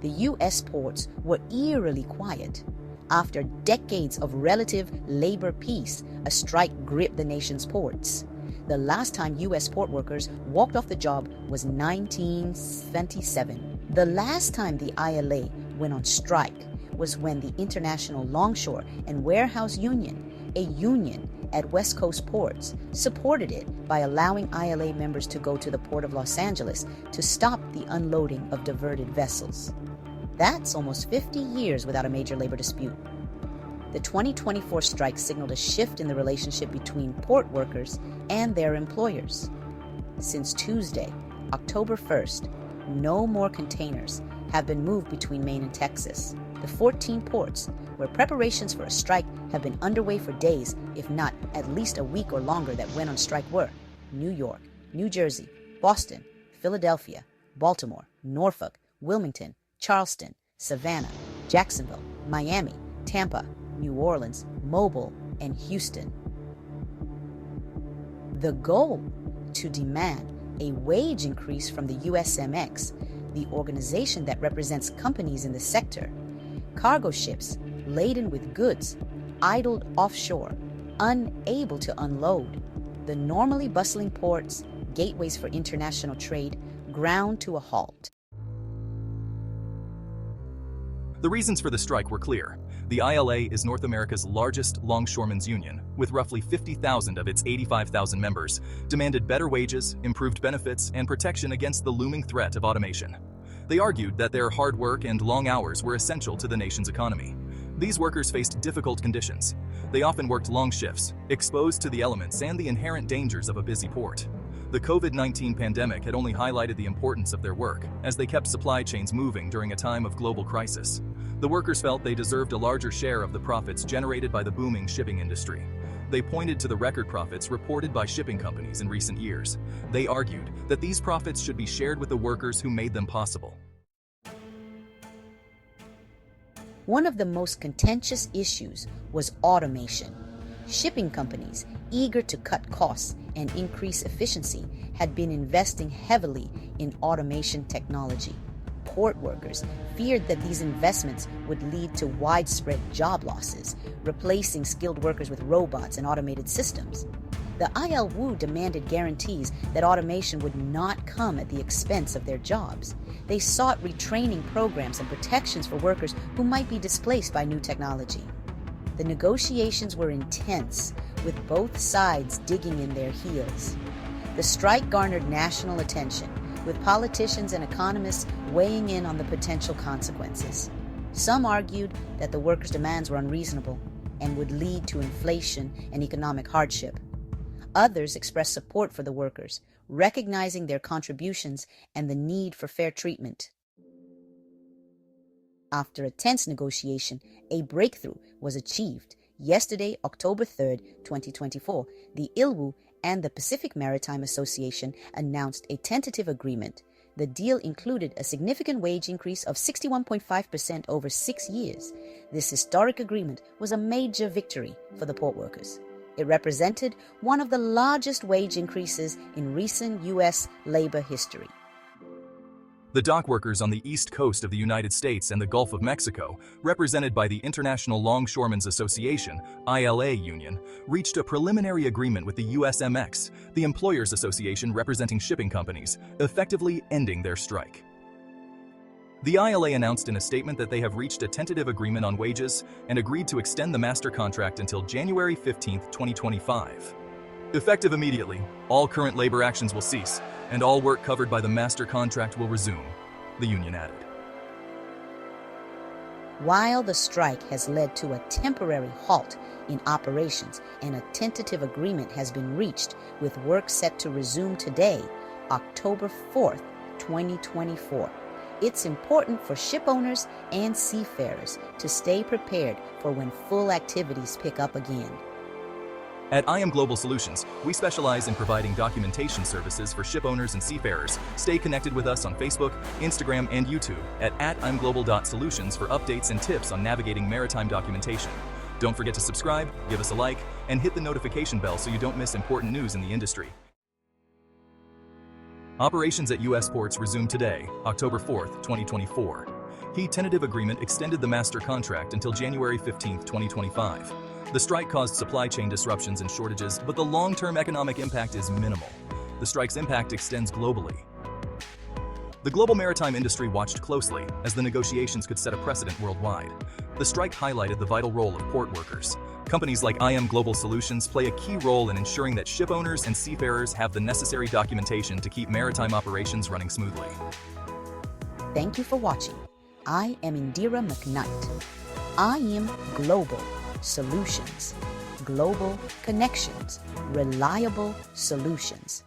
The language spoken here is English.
the U.S. ports were eerily quiet. After decades of relative labor peace, a strike gripped the nation's ports. The last time U.S. port workers walked off the job was 1977. The last time the ILA went on strike was when the International Longshore and Warehouse Union, a union at West Coast ports, supported it by allowing ILA members to go to the Port of Los Angeles to stop the unloading of diverted vessels. That's almost 50 years without a major labor dispute. The 2024 strike signaled a shift in the relationship between port workers and their employers. Since Tuesday, October 1st, no more containers have been moved between Maine and Texas. The 14 ports where preparations for a strike have been underway for days, if not at least a week or longer, that went on strike were New York, New Jersey, Boston, Philadelphia, Baltimore, Norfolk, Wilmington, Charleston, Savannah, Jacksonville, Miami, Tampa, New Orleans, Mobile, and Houston. The goal: to demand a wage increase from the USMX, the organization that represents companies in the sector. Cargo ships laden with goods idled offshore, unable to unload. The normally bustling ports, gateways for international trade, ground to a halt. The reasons for the strike were clear. The ILA is North America's largest longshoremen's union, with roughly 50,000 of its 85,000 members, demanded better wages, improved benefits, and protection against the looming threat of automation. They argued that their hard work and long hours were essential to the nation's economy. These workers faced difficult conditions. They often worked long shifts, exposed to the elements and the inherent dangers of a busy port. The COVID-19 pandemic had only highlighted the importance of their work, as they kept supply chains moving during a time of global crisis. The workers felt they deserved a larger share of the profits generated by the booming shipping industry. They pointed to the record profits reported by shipping companies in recent years. They argued that these profits should be shared with the workers who made them possible. One of the most contentious issues was automation. Shipping companies, eager to cut costs and increase efficiency, had been investing heavily in automation technology. Port workers feared that these investments would lead to widespread job losses, replacing skilled workers with robots and automated systems. The ILWU demanded guarantees that automation would not come at the expense of their jobs. They sought retraining programs and protections for workers who might be displaced by new technology. The negotiations were intense, with both sides digging in their heels. The strike garnered national attention, with politicians and economists weighing in on the potential consequences. Some argued that the workers' demands were unreasonable and would lead to inflation and economic hardship. Others expressed support for the workers, recognizing their contributions and the need for fair treatment. After a tense negotiation, a breakthrough was achieved. Yesterday, October 3rd, 2024, the ILWU and the Pacific Maritime Association announced a tentative agreement. The deal included a significant wage increase of 61.5% over 6 years. This historic agreement was a major victory for the port workers. It represented one of the largest wage increases in recent U.S. labor history. The dock workers on the east coast of the United States and the Gulf of Mexico, represented by the International Longshoremen's Association, ILA union, reached a preliminary agreement with the USMX, the employers' association representing shipping companies, effectively ending their strike. The ILA announced in a statement that they have reached a tentative agreement on wages and agreed to extend the master contract until January 15, 2025. Effective immediately, all current labor actions will cease, and all work covered by the master contract will resume, the union added. While the strike has led to a temporary halt in operations and a tentative agreement has been reached with work set to resume today, October 4th, 2024, it's important for ship owners and seafarers to stay prepared for when full activities pick up again. At IM Global Solutions, we specialize in providing documentation services for ship owners and seafarers. Stay connected with us on Facebook, Instagram, and YouTube at imglobal.solutions for updates and tips on navigating maritime documentation. Don't forget to subscribe, give us a like, and hit the notification bell so you don't miss important news in the industry. Operations at U.S. ports resume today, October 4th, 2024. The tentative agreement extended the master contract until January 15, 2025. The strike caused supply chain disruptions and shortages, but the long-term economic impact is minimal. The strike's impact extends globally. The global maritime industry watched closely, as the negotiations could set a precedent worldwide. The strike highlighted the vital role of port workers. Companies like IM Global Solutions play a key role in ensuring that ship owners and seafarers have the necessary documentation to keep maritime operations running smoothly. Thank you for watching. I am Indira McKnight. IM Global Solutions. Global connections. Reliable solutions.